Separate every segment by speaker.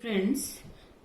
Speaker 1: Friends,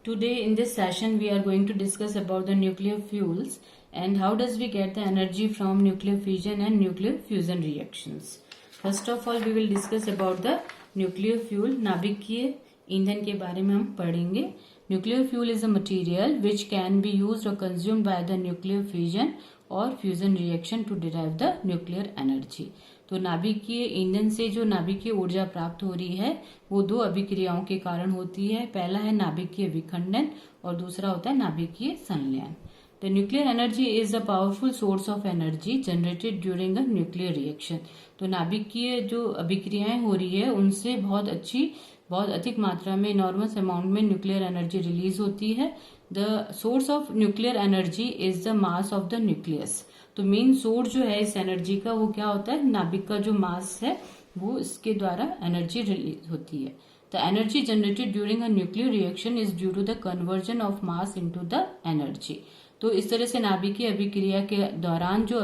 Speaker 1: today in this session we are going to discuss about the nuclear fuels and how does we get the energy from nuclear fission and nuclear fusion reactions. First of all we will discuss about the nuclear fuel. नाभिकीय ईंधन के बारे में हम पढ़ेंगे. Nuclear fuel is a material which can be used or consumed by the nuclear fission or fusion reaction to derive the nuclear energy. तो नाभिकीय ईंधन से जो नाभिकीय ऊर्जा प्राप्त हो रही है वो दो अभिक्रियाओं के कारण होती है. पहला है नाभिकीय विखंडन और दूसरा होता है नाभिकीय संलयन. The nuclear energy is a powerful source of energy generated during a nuclear reaction. तो नाभिकीय जो अभिक्रियाएं हो रही है उनसे बहुत अधिक मात्रा में इनॉर्मस अमाउंट में न्यूक्लियर एनर्जी रिलीज होती है. The source of nuclear energy is the mass of the nucleus. तो मेन सोर्स जो है इस एनर्जी का वो क्या होता है, नाभिक का जो मास है वो इसके द्वारा एनर्जी रिलीज होती है. The energy generated during a nuclear reaction is due to the conversion of mass into the energy. तो इस तरह से नाभिकीय अभिक्रिया के दौरान जो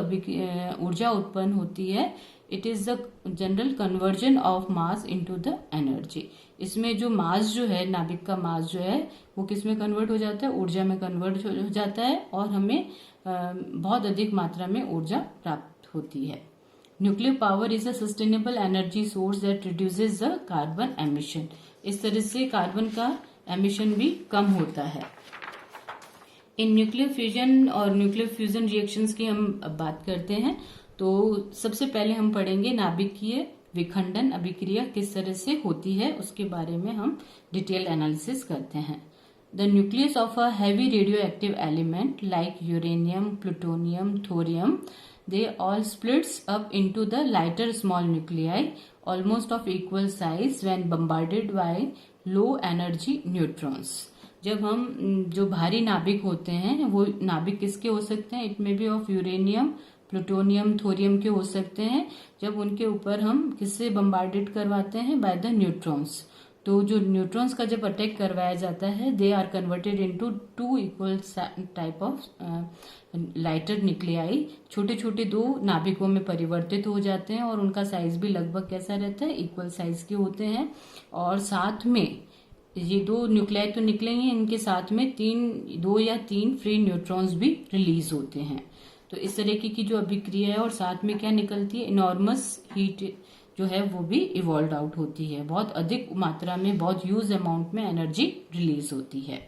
Speaker 1: ऊर्जा उत्पन्न होती है it is the general conversion of mass into the energy. इसमें जो मास जो है नाभिक का मास जो है वो किस में कन्वर्ट हो जाता है, ऊर्जा में कन्वर्ट हो जाता है और हमें बहुत अधिक मात्रा में ऊर्जा प्राप्त होती है. Nuclear power is a sustainable energy source that reduces the carbon emission. इस तरह से कार्बन का एमिशन भी कम होता है. इन न्यूक्लियर फ्यूजन और न्यूक्लियर फ्यूजन रिएक्शंस की हम बात करते हैं तो सबसे पहले हम पढ़ेंगे नाभिकीय विखंडन अभिक्रिया किस तरह से होती है उसके बारे में हम डिटेल एनालिसिस करते हैं. The nucleus of a heavy radioactive element like uranium, plutonium, thorium, they all splits up into the lighter small nuclei almost of equal size when bombarded by low energy neutrons. जब हम जो भारी नाभिक होते हैं वो नाभिक किसके हो सकते हैं, it may be of uranium, plutonium, thorium के हो सकते हैं. जब उनके ऊपर हम किससे बम्बार्डेड करवाते हैं, बाय द न्यूट्रॉन्स. तो जो न्यूट्रॉन्स का जब अटैक करवाया जाता है they are converted into two equal type of lighter nuclei. छोटे छोटे दो नाभिकों में परिवर्तित हो जाते हैं और उनका साइज भी लगभग कैसा रहता है, इक्वल साइज के होते हैं. और साथ में ये दो न्यूक्लियाई तो निकलेंगे, इनके साथ में दो या तीन फ्री न्यूट्रॉन्स भी रिलीज होते हैं. तो इस तरीके की जो अभिक्रिया है और साथ में क्या निकलती है, इनॉर्मस हीट जो है वो भी इवॉल्व आउट होती है. बहुत अधिक मात्रा में बहुत ह्यूज अमाउंट में एनर्जी रिलीज होती है.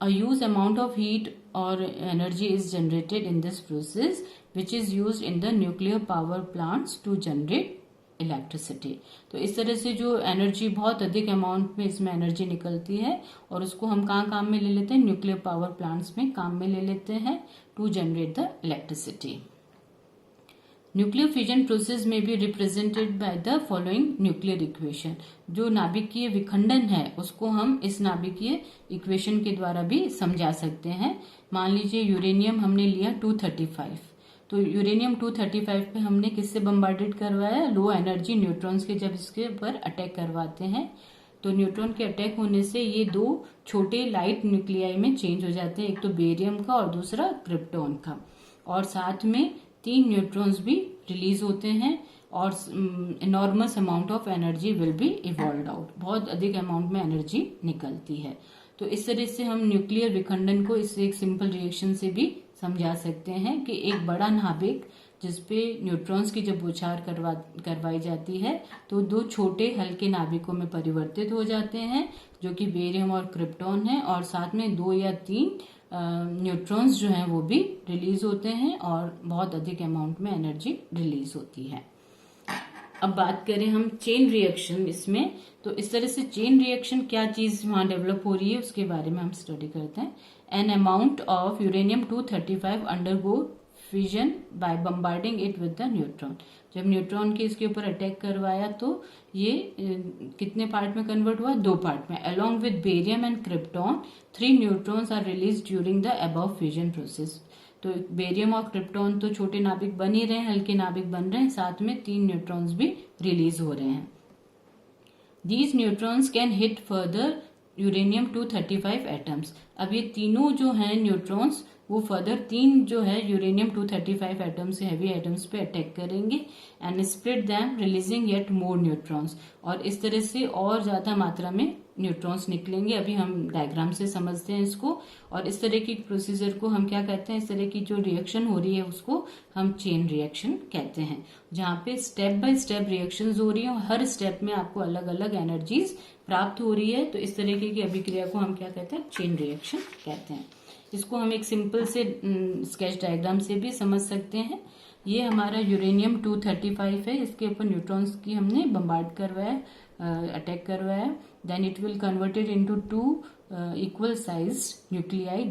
Speaker 1: A huge amount of heat और energy is generated in this process which is used in the nuclear power plants to generate electricity. तो इस तरह से जो एनर्जी बहुत अधिक अमाउंट में इसमें एनर्जी निकलती है और उसको हम कहाँ काम में ले लेते हैं, न्यूक्लियर पावर प्लांट्स में काम में ले लेते हैं to generate the electricity. Nuclear fusion process में be represented by the following nuclear equation. जो नाभिकीय विखंडन है उसको हम इस नाभिकीय इक्वेशन के द्वारा भी समझा सकते हैं. मान लीजिए यूरेनियम हमने लिया 235. तो यूरेनियम 235 पे हमने किससे बम्बार्डेड करवाया, लो एनर्जी न्यूट्रॉन्स के जब इसके ऊपर अटैक करवाते हैं तो न्यूट्रॉन के अटैक होने से ये दो छोटे लाइट न्यूक्लियाई में चेंज हो जाते हैं, एक तो बेरियम का और दूसरा क्रिप्टॉन का. और साथ में 3 न्यूट्रॉन्स भी रिलीज होते हैं और enormous amount of energy will be evolve out. बहुत अधिक अमाउंट में एनर्जी निकलती है. तो इस तरह से हम न्यूक्लियर विखंडन को इस एक सिंपल रिएक्शन से भी समझा सकते हैं कि एक बड़ा नाभिक जिसपे न्यूट्रॉन्स की जब बौछार करवाई जाती है तो दो छोटे हल्के नाभिकों में परिवर्तित हो जाते हैं जो कि बेरियम और क्रिप्टॉन है और साथ में 2 या 3 न्यूट्रॉन्स जो हैं वो भी रिलीज होते हैं और बहुत अधिक अमाउंट में एनर्जी रिलीज होती है. अब बात करें हम चेन रिएक्शन इसमें, तो इस तरह से चेन रिएक्शन क्या चीज वहां डेवलप हो रही है उसके बारे में हम स्टडी करते हैं. An amount of uranium 235 undergo fusion by bombarding it with the neutron. जब न्यूट्रॉन के इसके ऊपर अटैक करवाया तो ये कितने पार्ट में कन्वर्ट हुआ, 2 पार्ट में. Along with barium and krypton 3 neutrons are release during the above fusion process. तो बेरियम और क्रिप्टॉन तो छोटे नाभिक बन ही रहे हैं, हल्के नाभिक बन रहे हैं, साथ में 3 न्यूट्रॉन्स भी रिलीज हो रहे हैं. These neutrons can hit further uranium 235 atoms. अब ये तीनों जो हैं न्यूट्रॉन्स वो फर्दर 3 जो है यूरेनियम 235 एटम्स से हैवी एटम्स पे अटैक करेंगे and split them releasing yet more neutrons. और इस तरह से और ज्यादा मात्रा में न्यूट्रॉन्स निकलेंगे। अभी हम डायग्राम से समझते हैं इसको। और इस तरह की प्रोसीजर को हम क्या कहते हैं, इस तरह की जो रिएक्शन हो रही है उसको हम चेन रिएक्शन कहते हैं, जहाँ पे स्टेप बाय स्टेप रिएक्शंस हो रही है और हर स्टेप में आपको अलग अलग एनर्जीज प्राप्त हो रही है। तो इस तरीके की अभिक्रिया को हम क्या कहते हैं, चेन रिएक्शन कहते हैं। इसको हम एक सिंपल से स्केच डायग्राम से भी समझ सकते हैं। ये हमारा यूरेनियम 235 है, इसके ऊपर न्यूट्रॉन्स की हमने बम्बार्ड करवाया, अटैक करवाया। Then it will converted into 2 equal size nuclei,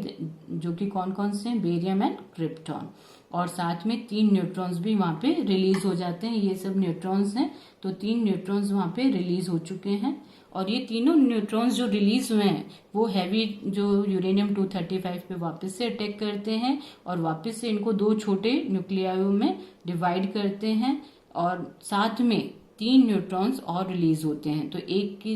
Speaker 1: जो कि कौन कौन से हैं, बेरियम एंड क्रिप्टॉन। और साथ में 3 न्यूट्रॉन्स भी वहां पे रिलीज हो जाते हैं। ये सब न्यूट्रॉन्स हैं, तो 3 न्यूट्रॉन्स वहां पे रिलीज हो चुके हैं। और ये तीनों न्यूट्रॉन्स जो रिलीज हुए हैं वो हैवी जो यूरेनियम 235 पे वापस से अटैक करते हैं और वापस से इनको 2 छोटे न्यूक्लियाओं में डिवाइड करते हैं। और साथ में 3 न्यूट्रॉन्स और रिलीज होते हैं। तो एक की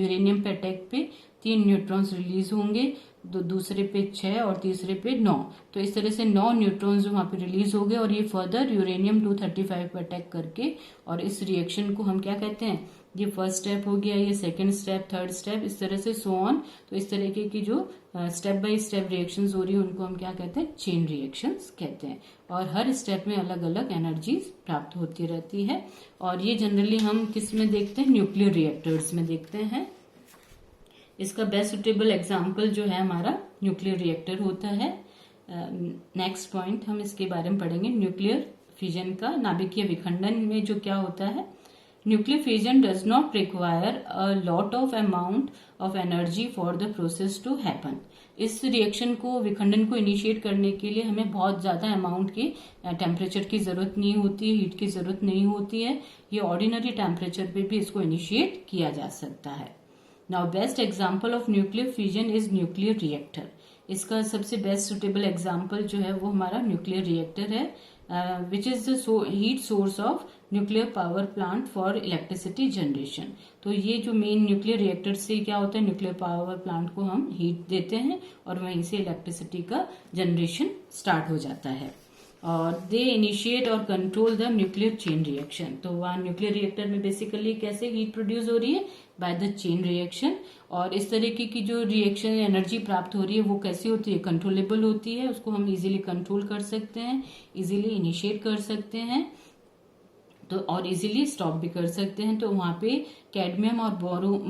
Speaker 1: यूरेनियम पे अटैक पे 3 न्यूट्रॉन्स रिलीज होंगे, तो दूसरे पे 6 और तीसरे पे 9। तो इस तरह से 9 न्यूट्रॉन्स वहां पे रिलीज हो गए और ये फर्दर यूरेनियम 235 पे अटैक करके, और इस रिएक्शन को हम क्या कहते हैं, ये फर्स्ट स्टेप हो गया, ये सेकंड स्टेप, थर्ड स्टेप, इस तरह से सो ऑन। तो इस तरीके की जो स्टेप बाय स्टेप रिएक्शंस हो रही है उनको हम क्या कहते हैं, चेन रिएक्शंस कहते हैं। और हर स्टेप में अलग अलग एनर्जीज प्राप्त होती रहती है। और ये जनरली हम किस में देखते हैं, न्यूक्लियर रिएक्टर्स में देखते हैं। इसका बेस्ट सुटेबल एग्जाम्पल जो है हमारा न्यूक्लियर रिएक्टर होता है। नेक्स्ट पॉइंट हम इसके बारे में पढ़ेंगे, न्यूक्लियर फिजन का नाभिकीय विखंडन में जो क्या होता है। Nuclear fission does not require a lot of amount of energy for the process to happen. इस रिएक्शन को, विखंडन को इनिशिएट करने के लिए हमें बहुत ज्यादा अमाउंट की टेम्परेचर की जरूरत नहीं होती है, हीट की जरूरत नहीं होती है। ये ऑर्डिनरी टेम्परेचर पे भी इसको इनिशिएट किया जा सकता है। Now best example of nuclear fusion is nuclear reactor. इसका सबसे बेस्ट सुटेबल एग्जाम्पल जो है वो हमारा न्यूक्लियर रिएक्टर है, which is the heat source of nuclear power plant for electricity generation. तो ये जो मेन न्यूक्लियर रिएक्टर से क्या होता है, न्यूक्लियर पावर प्लांट को हम हीट देते हैं और वहीं से इलेक्ट्रिसिटी का जनरेशन स्टार्ट हो जाता है। और दे इनिशिएट और control the nuclear chain reaction. तो वहाँ न्यूक्लियर रिएक्टर में बेसिकली कैसे हीट प्रोड्यूस हो रही है, बाय द चेन रिएक्शन। और इस तरीके की जो रिएक्शन एनर्जी प्राप्त हो रही है वो कैसी होती है, कंट्रोलेबल होती है। उसको हम इजीली कंट्रोल कर सकते हैं, इजीली इनिशिएट कर सकते हैं, तो और इजीली स्टॉप भी कर सकते हैं। तो वहां पे कैडमियम और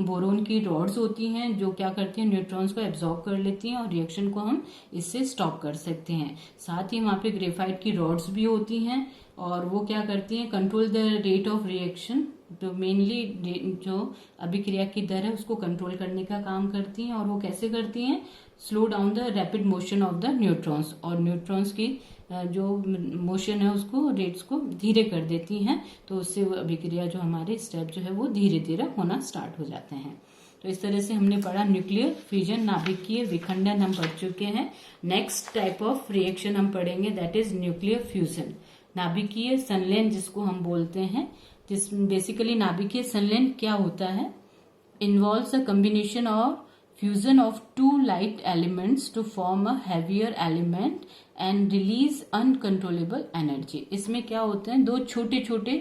Speaker 1: बोरोन की रॉड्स होती हैं जो क्या करती हैं, न्यूट्रॉन्स को एब्जॉर्ब कर लेती हैं और रिएक्शन को हम इससे स्टॉप कर सकते हैं। साथ ही वहां पे ग्रेफाइट की रॉड्स भी होती हैं और वो क्या करती हैं, control the rate of reaction. तो मेनली जो अभिक्रिया की दर है उसको कंट्रोल करने का काम करती हैं। और वो कैसे करती हैं, slow down the rapid motion of the neutrons, और न्यूट्रॉन्स की जो मोशन है उसको, रेट्स को धीरे कर देती हैं। तो उससे वो अभिक्रिया जो हमारे स्टेप जो है वो धीरे धीरे होना स्टार्ट हो जाते हैं। तो इस तरह से हमने पढ़ा न्यूक्लियर फ्यूजन, नाभिकीय विखंडन हम पढ़ चुके हैं। नेक्स्ट टाइप ऑफ रिएक्शन हम पढ़ेंगे, दैट इज न्यूक्लियर फ्यूजन, नाभिकीय संलयन जिसको हम बोलते हैं। जिस बेसिकली नाभिकीय संलयन क्या होता है, involves a combination of fusion of 2 light elements to form a heavier element and release uncontrollable energy। इसमें क्या होते हैं, 2 छोटे छोटे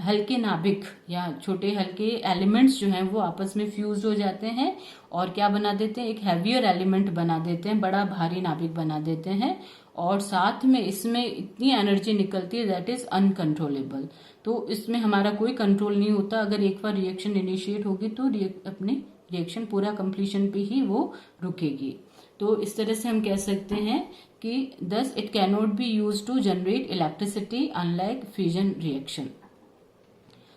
Speaker 1: हल्के नाभिक या छोटे हल्के एलिमेंट्स जो हैं वो आपस में फ्यूज हो जाते हैं और क्या बना देते हैं, एक हैवियर एलिमेंट बना देते हैं, बड़ा भारी नाभिक बना देते हैं। और साथ में इसमें इतनी एनर्जी निकलती है दैट इज अनकंट्रोलेबल। तो इसमें हमारा कोई कंट्रोल नहीं होता। अगर एक बार रिएक्शन इनिशिएट होगी तो अपने रिएक्शन पूरा कंप्लीशन पे ही वो रुकेगी। तो इस तरह से हम कह सकते हैं कि thus it cannot be used to generate electricity unlike fusion reaction।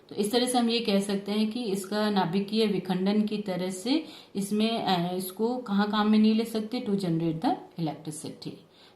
Speaker 1: तो इस तरह से हम ये कह सकते हैं कि इसका नाभिकीय विखंडन की तरह से इसमें इसको कहाँ काम में नहीं ले सकते, टू जनरेट द इलेक्ट्रिसिटी।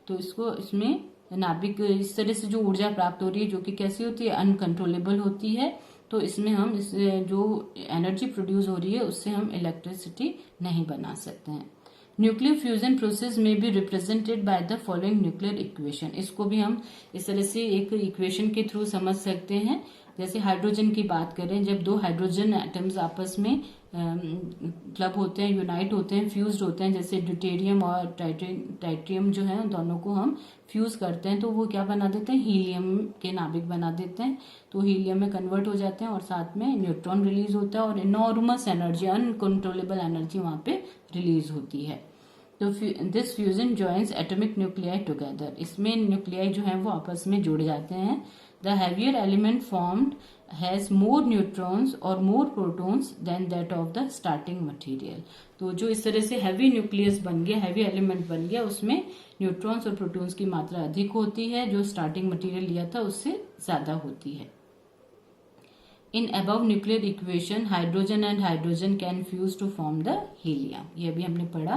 Speaker 1: तो इसको इसमें नाभिक इस तरह से जो ऊर्जा प्राप्त हो रही है जो कि कैसी होती है, अनकंट्रोलेबल होती है। तो इसमें हम इस जो एनर्जी प्रोड्यूस हो रही है उससे हम इलेक्ट्रिसिटी नहीं बना सकते हैं। न्यूक्लियर फ्यूजन प्रोसेस में be represented by the following nuclear equation. इसको भी हम इस तरह से एक इक्वेशन के थ्रू समझ सकते हैं। जैसे हाइड्रोजन की बात करें, जब दो हाइड्रोजन एटम्स आपस में क्लब होते हैं, यूनाइट होते हैं, फ्यूज्ड होते हैं, जैसे ड्यूटेरियम और ट्राइटियम जो है, उन दोनों को हम फ्यूज करते हैं तो वो क्या बना देते हैं, हीलियम के नाभिक बना देते हैं। तो हीलियम में कन्वर्ट हो जाते हैं और साथ में न्यूट्रॉन रिलीज होता है और इनॉर्मस एनर्जी, अनकंट्रोलेबल एनर्जी वहां पे रिलीज होती है। तो this fusion joins atomic nuclei together, इसमें न्यूक्लियाई जो है वो आपस में जुड़ जाते हैं। The heavier element formed has more neutrons और more protons than that of the starting material. तो जो इस तरह से हैवी न्यूक्लियस बन गया, हैवी एलिमेंट बन गया, उसमें न्यूट्रॉन्स और प्रोटॉन्स की मात्रा अधिक होती है, जो स्टार्टिंग मटेरियल लिया था उससे ज्यादा होती है। In above nuclear equation hydrogen and hydrogen can fuse to form the helium. ये अभी हमने पढ़ा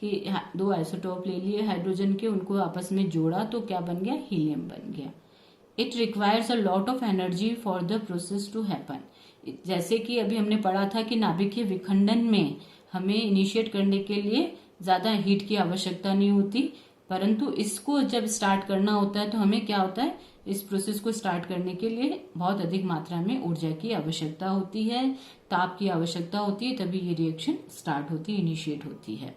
Speaker 1: कि दो आइसोटोप ले लिए हाइड्रोजन के, उनको आपस में जोड़ा तो क्या बन गया, हीलियम बन गया। It requires a lot of energy for the process to happen. जैसे कि अभी हमने पढ़ा था कि नाभिकीय विखंडन में हमें इनिशिएट करने के लिए ज्यादा हीट की आवश्यकता नहीं होती, परंतु इसको जब स्टार्ट करना होता है तो हमें क्या होता है, इस प्रोसेस को स्टार्ट करने के लिए बहुत अधिक मात्रा में ऊर्जा की आवश्यकता होती है, ताप की आवश्यकता होती है, तभी ये रिएक्शन स्टार्ट होती है, इनिशिएट होती है।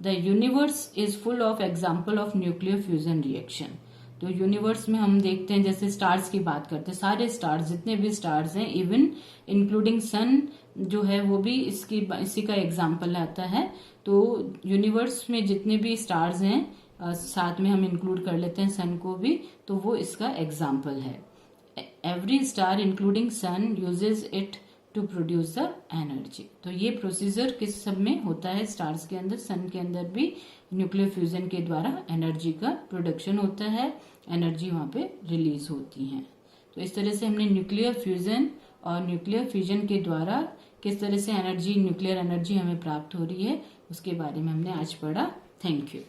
Speaker 1: The universe is full of example of nuclear fusion reaction. तो यूनिवर्स में हम देखते हैं, जैसे स्टार्स की बात करते हैं, सारे स्टार्स, जितने भी स्टार्स हैं, इवन इंक्लूडिंग सन जो है वो भी इसी का एग्जाम्पल आता है। तो यूनिवर्स में जितने भी स्टार्स हैं, साथ में हम इंक्लूड कर लेते हैं सन को भी, तो वो इसका एग्जाम्पल है। Every star including sun uses it to produce the energy. तो ये प्रोसीजर किस सब में होता है, स्टार्स के अंदर, सन के अंदर भी न्यूक्लियर फ्यूजन के द्वारा एनर्जी का प्रोडक्शन होता है, एनर्जी वहां पे रिलीज होती है। तो इस तरह से हमने न्यूक्लियर फ्यूजन और न्यूक्लियर फ्यूजन के द्वारा किस तरह से एनर्जी, न्यूक्लियर एनर्जी हमें प्राप्त हो रही है, उसके बारे में हमने आज पढ़ा। Thank you.